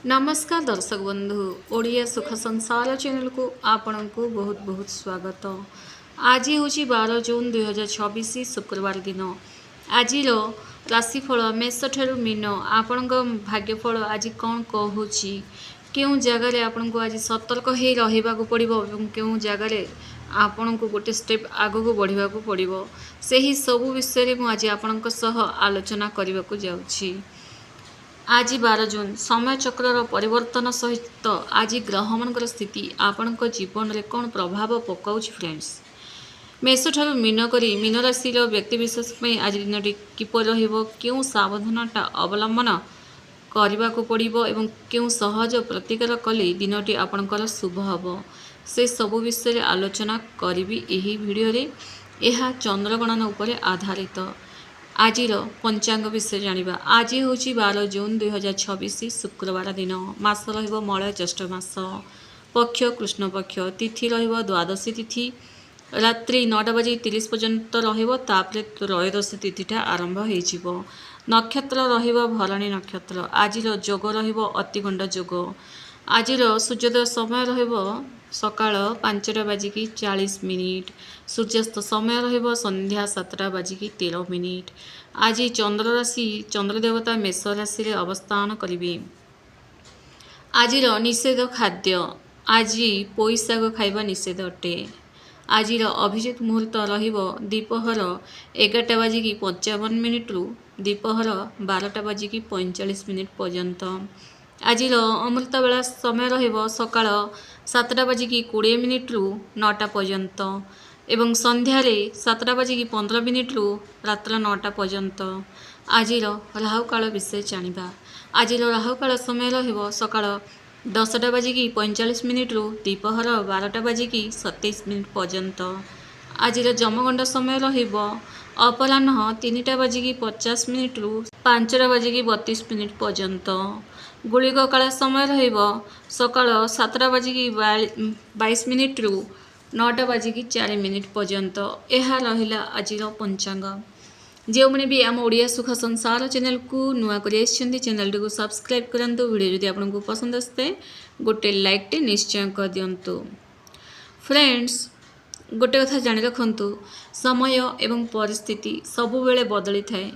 नमस्कार दर्शक बंधु ओडिया सुख संसार चैनल को आपण को बहुत बहुत स्वागत। आज हूँ 12 जून 2026 शुक्रवार दिन। आज राशिफल मेष ठारू मीन आपण भाग्यफल आज कौन कहूँ क्यों जगार आपण को आज सतर्क हो रहा पड़ो क्यों जगार आपण को गोटे स्टेप आग को बढ़ा पड़ो से ही सबू विषय में आज आपण आलोचना करने को जाऊँगी। आज 12 जून समय चक्र परिवर्तन सहित आज ग्रह मान स्थिति आपण जीवन में कौन प्रभाव पकाऊ फ्रेंड्स। मेष ठारू मीन करी मीन राशि व्यक्तिशेष आज दिन किपर क्यों सावधानता अवलंबन करने को पड़ो एवं क्यों सहज प्रतिकार कले दिनटी आपणकर शुभ हम से सबू विषय आलोचना करी यही भिडियो यह चंद्रगणना उपर आधारित। आज पंचांग विषय जानिबा। आज हूँ 12 जून 2026 शुक्रवार दिन। मास मलय ज्येष्ठ मास, पक्ष कृष्ण पक्ष, तिथि द्वादशी तिथि रात्रि 9:30 पर्यंत तापर त्रयोदशी तिथिटा आरंभ हो। नक्षत्र भरणी नक्षत्र। आज जोग अतिगंड जोग। आज सूर्योदय समय सकाळ 5:40। सूर्यास्त समय संध्या 7:13। आज चंद्र राशि चंद्रदेवता मेष राशि अवस्थान करेंगे। आज निषेध खाद्य। आज पोई शाग खाइबा निषेध अटे। आज अभिजित मुहूर्त दीपहर 11:55 रु दीपहर 12:45 पर्यंत। आज अमृत बेला समय सकाळ 7:20 रु 9टा पर्यंत एवं संध्यारे 7:15 रु रात्र 9टा पर्यंत। आज राहुकाल विषय जानिबा। आज राहुकाल समय सकाळ 10:45 रु दीपहर 12:27 पर्यंत। आज जमगंड समय अपराह्न 3:50 रु 5:32 पर्यंत। गुलिक काल समय सकाळ 7:22 रु 9:04 पर्यंत। यह रहिला आज पंचांग। जो मैंने भी आम ओडिया सुख संसार चैनल को नुआ कर चैनल को सब्सक्राइब करूँ। वीडियो जब आपको पसंद आसते गोटे लाइक टे निश्चय कर दिंतु। फ्रेंड्स गोटे कथा जानी रखु समय एवं परिस्थिति सबुबले बदली थाए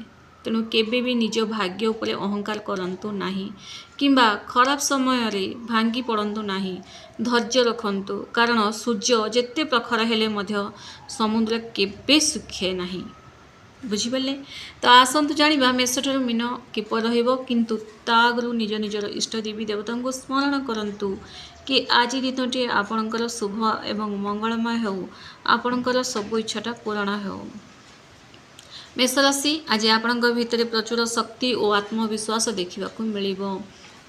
तेणु केबे भी निज भाग्य उपर अहंकार करंतु नाही किंबा खराब समय रे भांगी पड़ंतु नाही। धैर्य रखंतु कारण सूर्य जेते प्रखर हेले मध्य समुद्र केबे सुखे नाही। बुझिपारे तो आसतु जानिबा मेष ठारू मीन किपर रहिबो किंतु ता आगु निज निजर इष्ट देवी देवता को स्मरण करंतु कि आज दिनटी आपणकर शुभ एवं मंगलमय हो आपणकर सब इच्छाटा पूरण हो। मेष राशि आज आपण भितर प्रचुर शक्ति और आत्मविश्वास देखा मिलिबो।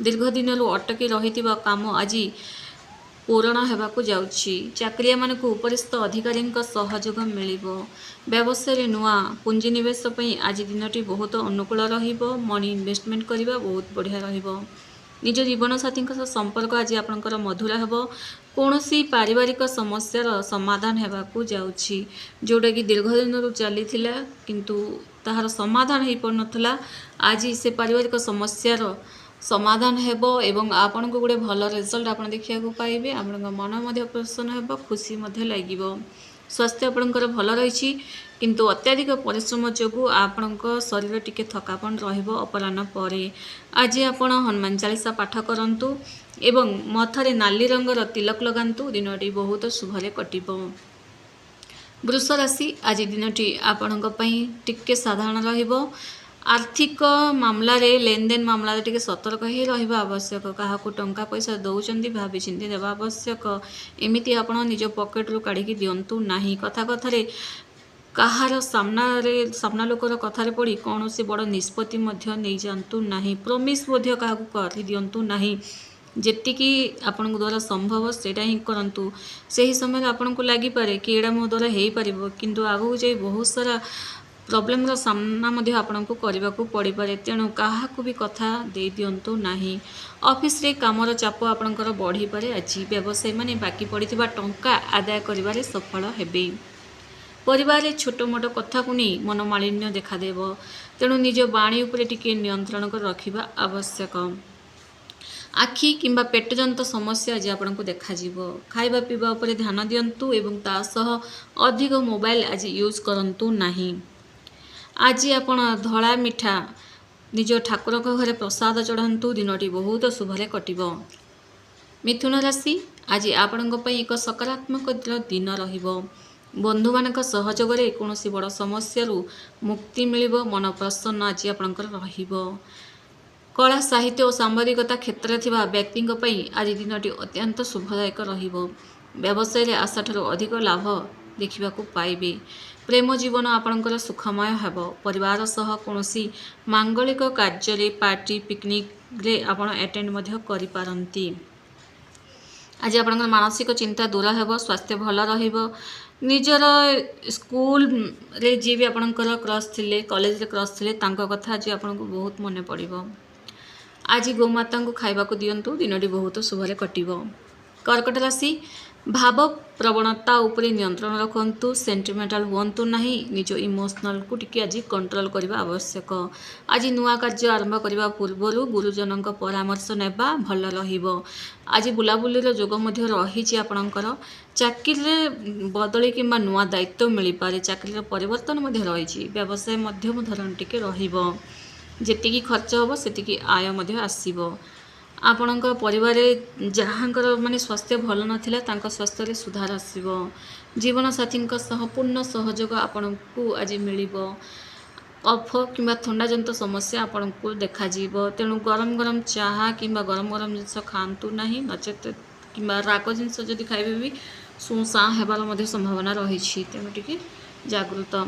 दीर्घ दिन अटकी रही काम आज पूरण होगा जाउछि। चाकरिया मान को उपरिस्थ अधिकारी सहयोग मिलिबो। व्यवसाय नुआ पुंजी निवेश आज दिनटी बहुत अनुकूल रहिबो। मनी इन्वेस्टमेंट करबा बहुत बढ़िया रहिबो। निज जीवन साथी संपर्क आज आपणकर मधुर हेबो। कौनसी पारिवारिक समस्यार समाधान होगा जाउछि जोटा कि दीर्घ दिन चली किंतु ताहार समाधान हो पार नथला। आज से पारिवारिक समस्यार समाधान हेबो एवं आपन को गोटे भल रिजल्ट आपन देखिया को पाइबे। आपन मन मध्य प्रसन्न हेबो, खुशी मध्य लागिबो। स्वास्थ्य आपनकर भल रही किंतु अत्याधिक परिश्रम जोगु आपनक शरीर टिके थकापन रहिबो अपराह्न परे। आज आपण हनुमान चालीसा पाठ करंतु एवं मथारे नाली रंगर तिलक लगांतु। दिनटी बहुत शुभरे कटिबो। वृष राशि आज दिनटी आपणक पई टिके साधारण रहिबो। आर्थिक मामला रे लेनदेन मामला टिके सतर्क ही रहिबा आवश्यक। काहा को टंका पैसा दउचंदी भाबी चिंती देबा आवश्यक। एमिति आपण निज पॉकेट रो काढी कि दियंतु नाही। कथा कथारे कहार सामना लोकर कथारे पड़ी कौन से बड़ निष्पत्ति मध्य नहीं जातु नाही। प्रमिस मध्य क्या कर दियंतु नाही। जेतिकी आपण द्वारा संभव सेटा ही करंतु। सही समय आपन को लगी पारे कि एडा मो द्वारा हेई परिबो किंतु आगु जाई बहुत सारा प्रॉब्लम रो सामना मध्य आपन को करबा को पड़ी पारे तेणु काहा को भी कथा दे दियंतु नाही। ऑफिस रे कामर चाप आपनकर बढ़ी पारे। आज व्यवसाय माने बाकी पड़िथिबा टंका आदाय करिबारे सफल हेबे। परिवार छोट मोट कथा को नहीं मनमालिन्य देखादेव तेणु निज बाणी उपरे टिके नियंत्रण कर रखिबा आवश्यक। आखि किंबा पेटजनित समस्या आज आपको देखा खाइबा पीवा उपर ध्यान दिंतु एवं तासह अधिक मोबाइल आज यूज करंतु नाही। आज आपण धड़ा मिठा निज ठाकुर घरे प्रसाद चढ़ातु दिनटी बहुत शुभरे कटिब। मिथुन राशि आज आपण एक सकारात्मक दिन रहिबो। बंधु मानक सहयोग कौन बड़ समस्या मुक्ति मिल मन प्रसन्न आज आपणकर रहिबो। कला साहित्य और सांबादिकता क्षेत्र में व्यक्ति आज दिनटी अत्यंत शुभदायक रहिबो। व्यवसाय आशा ठारू अधिक लाभ देखा पाइबे। प्रेम जीवन आपणकर सुखमय हेबो। परिवार सह कौनसी मांगलिक कार्य पार्टी पिकनिक रे आपण अटेंड मध्य करि पारंती। आज आपणकर मानसिक चिंता दूर हेबो। स्वास्थ्य भल रहिबो। निजर स्कूल रे जी भी आपणकर क्रश थिले कॉलेज रे क्रश थिले तांको कथा आज आपणको बहुत मने पड़िबो। आज गोमाता को खाइबा को दियंतु दिनटी बहुत शुभरे कटिबो। कर्कट राशि भाव प्रवणता उपरे नियंत्रण रखंतु। सेंटिमेंटाल हुंतु नहीं। निज इमोशनल को टिके आज कंट्रोल करबा आवश्यक। आज नुआ कार्य आरंभ करबा पूर्व गुरुजन परामर्श नेबा भल रहिबो। आज बुलाबुली जोग मध्य रही आपणकर चाकरी बदली किंबा नुआ दायित्व मिल पारे। चाकरी परिवर्तन मध्य रही। व्यवसाय मध्यम धरण टिके रहिबो। जेतिकी खर्च होबो सेतिकी आय मध्य आसीबो। आपणकर परिवार जहाँकर माने स्वास्थ्य भल नथिला तांका स्वास्थ्य रे सुधार आसीबो। जीवन साथी सह पूर्ण सहयोग आपणको आज मिलिबो। कफ किंबा थंडा जनित समस्या आपणको देखा जीवो। तेणु गरम गरम चाहा किंबा गरम गरम जिनस खातु नाही। नचेत किंबा राग जिनस जदि खाइबे भी सुसा हेबार मध्य संभावना रही। तेणु टिके जागृत।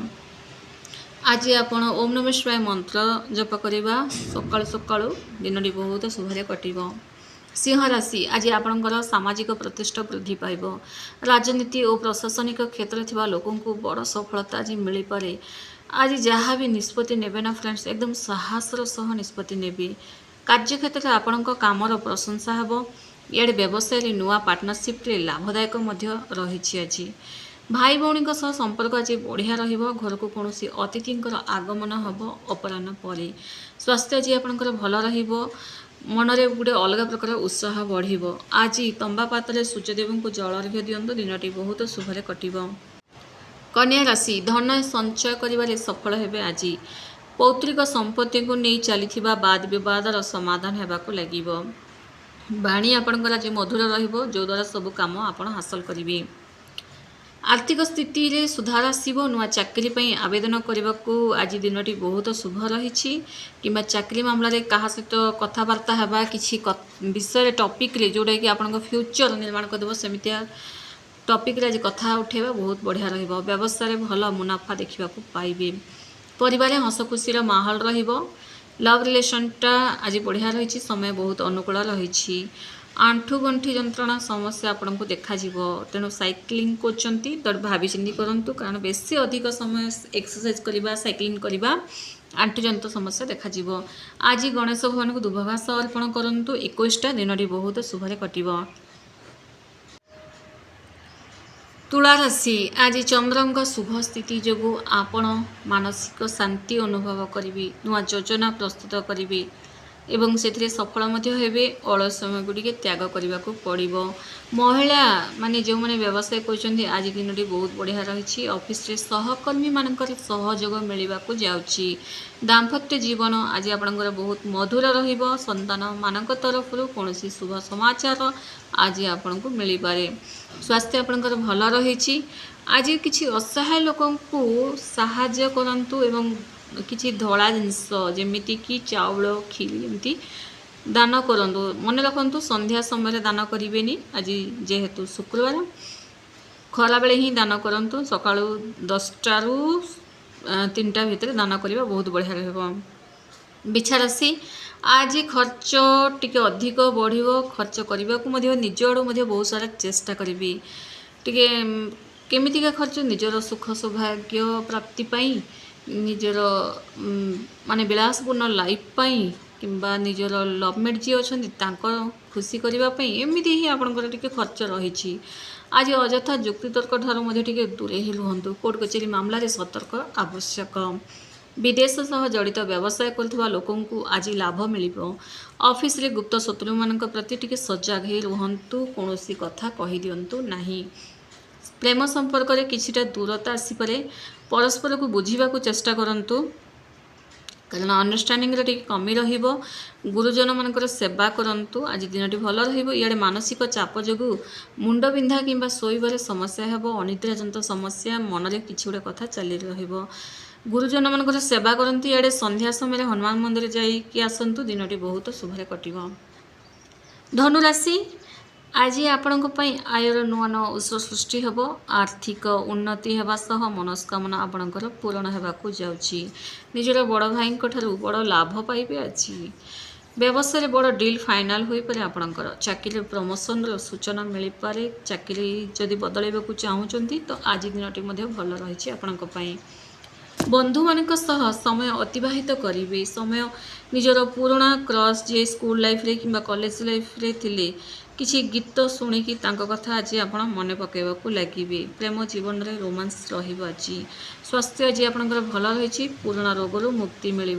आज आपण ओम नमः शिवाय मंत्र जप करवा सकाळु सकाळु दिनटी बहुत शुभरे कटिबो। सिंह राशि आज आपणकर सामाजिक प्रतिष्ठा वृद्धि पाइब। राजनीति और प्रशासनिक क्षेत्र थिबा लोकन को बड़ सफलता आज मिल पारे। आज जहाँ भी निष्पत्ति नेबे ना फ्रेंड्स एकदम साहसर सह निष्पत्ति नेबे। कार्य क्षेत्र में आपणक कामर प्रशंसा हेबो। इआडे व्यवसाय नुआ पार्टनरशिप रे लाभदायक मध्य रही। आज भाई भौणी सह संपर्क आज बढ़िया रहिबो। घर को कौन अतिथिंकर आगमन हम अपराह्न पर। स्वास्थ्य आज आपणकर भल रहिबो। मनरे गोटे अलग प्रकार उत्साह बढ़िबो। आज तंबा पात्र सूर्यदेव को जल अर्घ्य दियंतु दिनटी बहुत शुभरे कटिबो। कन्या राशि धन संचय करिबारे सफल हेबे। आज पौत्रिक संपत्ति को नहीं चलीथिबा वाद विवादर समाधान हेबाको लागिबो। बाणी आपणकर आज मधुर रहिबो जो द्वारा सब काम आपण हासिल करिवे। आर्थिक स्थिति रे सुधार आसीबो। नुआ चाकरी पई आवेदन करने को आज दिनटी बहुत शुभ रही। किंबा चाकरी मामला रे कहा सहित कथबार्ता हेबा किछि विषय टॉपिक रे जोडा कि आपन फ्यूचर निर्माण कर देबो सेमितिया टॉपिक रे आज कथा उठेबा बहुत बढ़िया रहिबो। व्यवसाय रे भल मुनाफा देखा पाइबे। परिवार हस खुशीर माहौल रहिबो। लव रिलेशनटा आज बढ़िया रही। समय बहुत अनुकूल रही। आंठु गंठी जंत्रणा समस्या आपको देखा तेणु साइक्लिंग करचंती तो भाभी चिंती करंतु कारण बेसी अधिक समय एक्सरसाइज करबा साइक्लिंग करबा आंठु जंत समस्या देखा आज गणेश भगवान को दुभभास अर्पण करंतु 21टा दिनटी बहुत शुभरे कटिबो। तुला राशि आज चंद्रंक शुभ स्थिति जोगु आपण मानसिक शांति अनुभव करिवे। नुआ योजना प्रस्तुत करिवे एवं से सफल हेबे। अलसमय गुड़िके त्याग करने को पड़ो। महिला माने जो मैंने व्यवसाय कर आज दिनटी बहुत बढ़िया रही। ऑफिस रे सहकर्मी मानकर सहयोग मिलवा को जाउची। दाम्पत्य जीवन आज आपणकर बहुत मधुर रहिबो। संतान मानक तरफ कौन शुभ समाचार आज आपन को मिल पारे। स्वास्थ्य आपणकर भल रही। आज किसी असहाय लोकन को साहाय्य करंतु एवं किसी धड़ा जिनस जमीती कि चाउल खीरी एमती दान करंतु। मन रखंतु संध्या समय दान करें। आज जेहेतु शुक्रवार खरा बेले ही दान करंतु। सकाळु 10टा रु 3टा भितर दान करबा बहुत बढ़िया रहबो। बिछा राशि आज खर्च टिके अधिक बढ़िबो। खर्च करबा को मध्य निज आडू मध्य बहुत सारा चेष्टा करिवि। टिके केमितिका खर्च निजर सुख सौभाग्य प्राप्ति पाई निजर माने विलासपूर्ण लाइफ पाई किंबा निजर लवमेट जी अच्छा खुशी करने एमती ही आपंकर टे खर्च रही। आज अଯଥା ଯୁକ୍ତି ତର୍କ ଠାରୁ ମଧ୍ୟ ଟିକେ ଦୂରେଇ ରୁହନ୍ତୁ। କୋର୍ଟ କଚେରୀ ମାମଲାରେ ସତର୍କ ଆବଶ୍ୟକ। विदेश सह जड़ित व्यवसाय करुवा लोकंकु आज लाभ मिल ऑफिस रे गुप्त शत्रु मान प्रति टिके सजग हो रुहतु कौन कथा कही दिंतु नहीं प्रेम संपर्क में किछिटा दूरता आसीपे परस्पर को बुझा चेष्टा करंतु कारण अंडरस्टांडिंग रे कमी रहिबो गुरुजन मानकर सेवा करंतु आज दिनटी भल रहिबो इयाडे मानसिक चाप जोगु मुंड बिंधा किंबा सोइबारे समस्या हेबो अनिद्राजनित समस्या मन रे किछि गुडे कथा चली रहिबो गुरुजन मानकर सेवा करंतु इयाडे संध्या समय हनुमान मंदिर जाई कि आसंतु दिनटी बहुत शुभरे कटिबो। धनु राशि आज आपण आयर नुआ नुआ उत्स सृष्टि हेब आर्थिक उन्नति होगा सह मनस्कामना आपणकर पूरण होगाकू जाउछि निजर बड़ भाई बड़ लाभ पाइबे आज व्यवसाय बड़ डील फाइनाल हो पारे आपणकर चाकरी प्रमोशन सूचना मिल पारे चाकरी जदि बदलैबा चाहूँगी तो आज दिनटी भल रही आपण बंधु मानक सह समय अतिबाहित करेंगे समय निजर पुराणा क्रश जे स्कूल लाइफ रे किंबा कॉलेज लाइफ रे थिले किसी गीत शुणिकी कथा आज आप मन पकड़ाक लगे प्रेम जीवन में रोमांस रही स्वास्थ्य आज आपंकर भल रही पुराणा रोगर मुक्ति मिल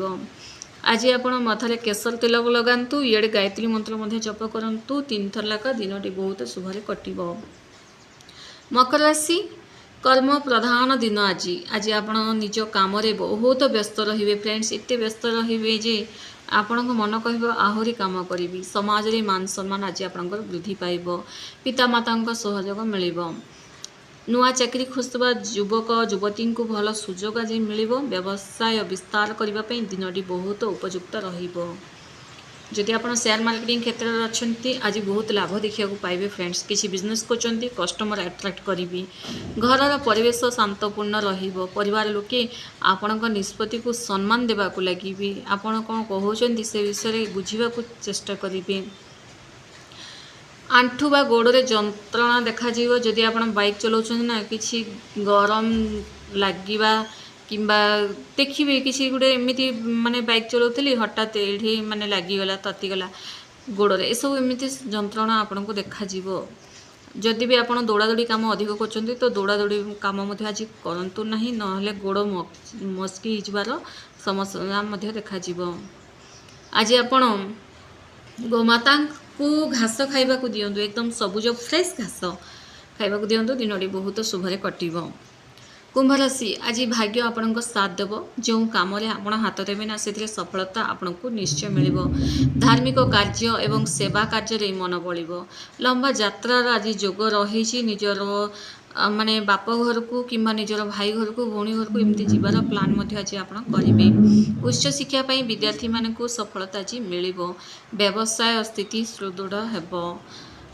आज आप मथारे केसर तेल लगातु इे गायत्री मंत्र जप करूँ 3 थर लाख दिनटी बहुत शुभरे कटिब। मकर राशि कर्म प्रधान दिन आज आज आप निज काम बहुत व्यस्त रे फ्रेंड्स एत व्यस्त रे जे आपण मन कह आहरी कम करी समाज रे मान सम्मान आज आपंकर वृद्धि पाइब पितामाता सहयोग मिल नुआ चाकरी खोजुवा युवक युवती को भल सुजोग आज मिल व्यवसाय विस्तार करने दिनटी बहुत उपयुक्त रहिबो। जदि आप शेयर मार्केटिंग क्षेत्र में अच्छा आज बहुत लाभ देखा पाइबे फ्रेंड्स किसी बिजनेस करछंती कस्टमर अट्रैक्ट करी घर परिवेश शांतपूर्ण रहिबो परिवार लोके आपण निष्पत्ति को सम्मान देवाक लगे आपण कौन कहते से विषय बुझा चेष्टा करेंगे। आंठू बा गोड़े जंत्रणा देखा जदि आप बाइक चलाउछन ना किसी गरम लगे किंबा देखिए किसी गोटे एमती माने बाइक चलाऊली हठात ये माने लगिगला ततीगला गोड़े सब एमती जंत्रणा आपन को देखा जदि भी आप दौड़ा दौड़ी काम अधिक कर तो दौड़ा दौड़ी काम आज करूँ ना ना गोड़ मस्की जाबार समस्या देखा आज आपण गोमाता को घास खाइबा को दियंतु एकदम सबुज फ्रेश घास खाइबा को दियंतु दिनटी बहुत शुभरे कटिब। कुंभ राशि आज भाग्य आपण साथ देव जो कम आप हाथ देवे ना से सफलता आपन को निश्चय मिल धार्मिक कार्य एवं सेवा कार्य मन बल लंबा यात्रार आज जोग रही निजर माने बाप घर को किंबा निजर भाई घर को भौणी घर को एमती जीवार प्लान आज आप करेंगे उच्च शिक्षा विद्यार्थी मान सफलता आज मिल व्यवसाय स्थिति सुदृढ़ हेब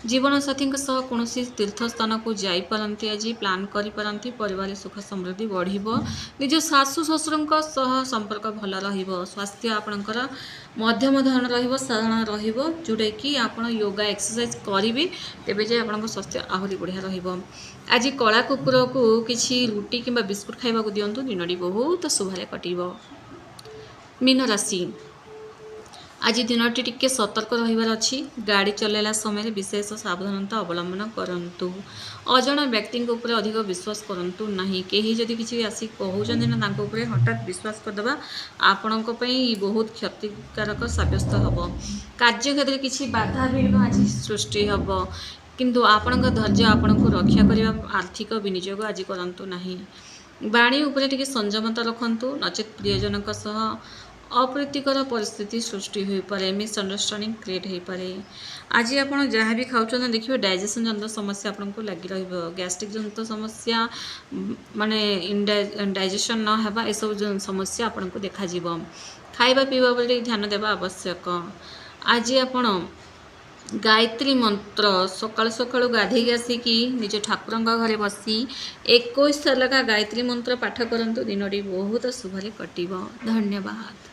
जीवन साथी कौन तीर्थ स्थान को जापारती आज प्लान करी परिवार सुख समृद्धि बढ़ निज शाशु ससुर संपर्क भल स्वास्थ्य आपणकर मध्यम धरण साधारण जोटा कि आप योगा एक्सरसाइज करेंगे तेज जाए आप स्वास्थ्य आहरी बढ़िया आज कला कुकुर को किसी रुटी किंबा बिस्कुट खाइबा दिंतु दिनटी बहुत शुभरे कटिब। मीन राशि आज दिनटी टिके सतर्क रहिबार अछि गाड़ी चलेला समय विशेष सावधानता अवलंबन करंतु अजणा व्यक्ति ऊपर अधिक विश्वास करंतु नहीं केही जदि किछि आसी कहउछन ना तांको ऊपर हठात विश्वास करदबा आपणक पई बहुत क्षतिकारक साब्यस्त हबो कार्य क्षेत्र किछि बाधा विघ्न आज सृष्टि हबो किंतु आपणक धैर्य आपणको रक्षा करिबा आर्थिक विनियोग आज करंतु नहीं बाणी ऊपर टिके संयमता रखंतु नचेत प्रियजनक सह अप्रीतिकर परिस्थिति सृष्टि हो पारे मिसअंडरस्टैंडिंग क्रिएट हो पारे आज आप जहाँ भी खाऊँ देखिए डाइजेशन जनित समस्या आपको लगी गैस्ट्रिक जनित समस्या माने डाइजेशन न होगा यह सब समस्या आपको देखा खाइबा पीवा बेले ध्यान देवा आवश्यक। आज आप गायत्री मंत्र सकाल सकाल गाधे आसिकी निज ठाकुर घरे बसी 21 थर लेखा गायत्री मंत्र पाठ करंतु दिनटी बहुत शुभरे कटिब। धन्यवाद।